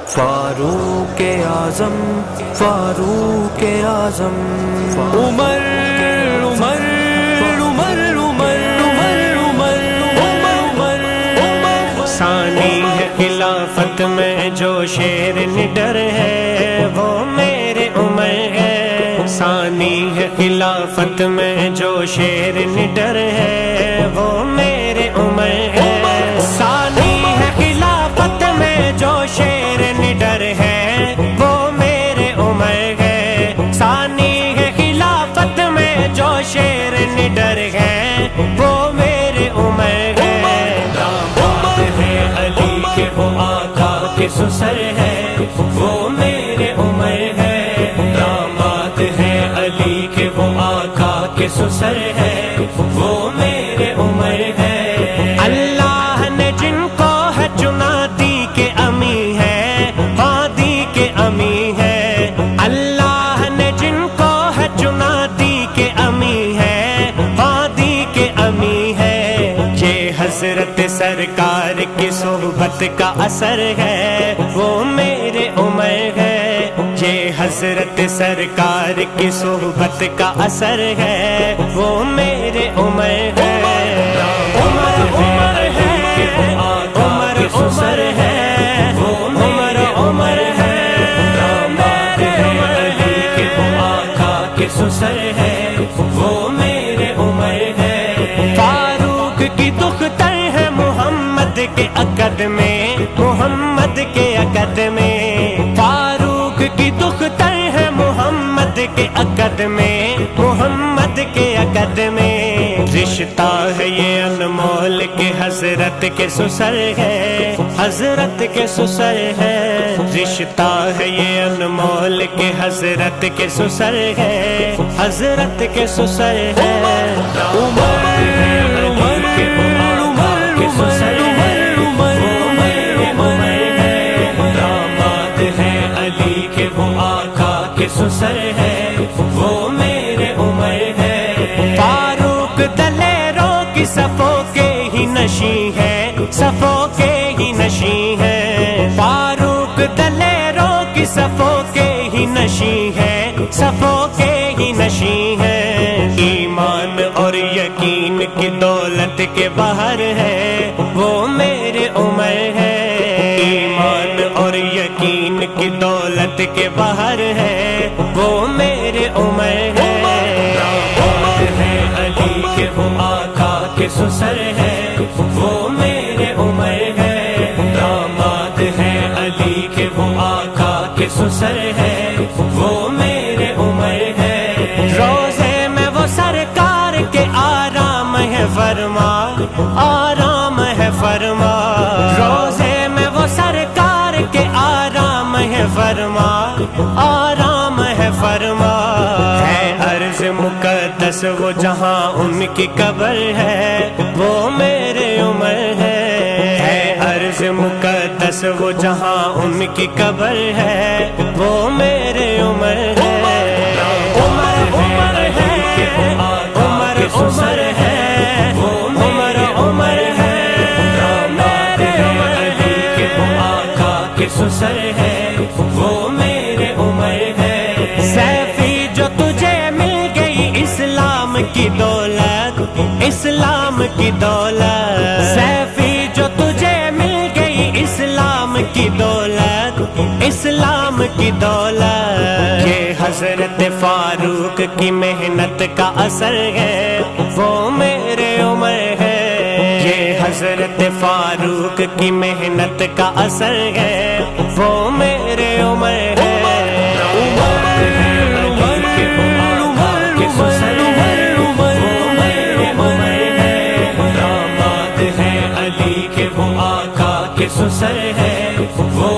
فاروق اعظم فاروق اعظم عمر عمر عمر عمر عمر عمر عمر ثانی ہے خلافت میں جو شیر نڈر ہے وہ میرے عمر ہے، ثانی ہے خلافت میں جو شیر نڈر ہے وہ میرے عمر ہے، ثانی ہے خلافت میں جو شیر نڈر ہے وہ میرے عمر ہے، ثانی ہے خلافت میں جو شیر نڈر ہے وہ میرے عمر ہے، داماد ہے علی کے وہ آقا کے سسر ہے وہ میرے عمر ہے، داماد ہے علی کے وہ آقا کے سسر ہے وہ میرے عمر ہے، اللہ نے جن کو ہے چنا دی کے امی ہے وادی کے امی ہے، اللہ نے جن کو ہے چنا دی کے امی ہے وادی کے امی ہے، یہ حضرت سرکار کی صحبت کا اثر ہے وہ میرے عمر ہے، یہ حضرت سرکار کی صحبت کا اثر ہے وہ میرے عمر ہے، عمر عمر ہے عمر عمر ہے عمر عمر ہے میرے عمر ہے، آقا کے سسر ہے وہ میرے عمر ہے، فاروق کی دختر ہے محمد کے عقد میں محمد کے عقد میں، فاروق کی دختر ہے محمد کے عقد میں محمد کے عقد میں، رشتہ ہے یہ انمول کے حضرت کے سسر ہے حضرت کے سسر ہے، رشتہ ہے یہ انمول کے حضرت کے سسر ہے حضرت کے سسر ہے، عمر عمر عمر کے سسر ہے وہ میرے عمر ہے، داماد ہے علی کے وہ آقا کے سسر ہے وہ میرے عمر ہے، فاروق دلیروں کی صفوں کے ہی نشیں ہے صفوں کے ہی نشیں ہے، فاروق دلیروں کی صفوں کے ہی نشیں ہے صفوں کے ہی نشیں ہے، ایمان اور یقین کی دولت کے باہر ہے وہ میرے عمر ہے، ایمان اور یقین کی دولت کے باہر ہے وہ میرے عمر ہے، داماد ہے علی کے وہ آقا کے سسر ہے وہ میرے عمر ہے، داماد ہے علی کے وہ آقا کے سسر ہے وہ میرے عمر ہے، روزے میں وہ سرکار کے آرام ہے فرما آرام ہے فرما، روزے میں وہ سرکار کے آرام ہے فرما آرام ہے فرما، ہے عرض مقدس وہ جہاں ان کی قبر ہے وہ میرے عمر ہے عرض مقدس وہ جہاں ان کی قبر ہے وہ میرے عمر ہے، عمر عمر ہے عمر عمر ہے عمر عمر ہے میرے عمر ہے، آقا کے سسر ہے وہ میرے عمر ہے، سیفی جو تجھے مل گئی اسلام کی دولت اسلام کی دولت، سیفی جو تجھے مل گئی اسلام کی دولت اسلام کی دولت، یہ حضرت فاروق کی محنت کا اثر ہے وہ میرے عمر ہے، یہ حضرت فاروق کی محنت کا اثر ہے وہ میرے عمر ہے، عمر عمر عمر کے سسر ہے وہ میرے عمر ہے، داماد ہے علی کے وہ آقا کے سسر ہے وہ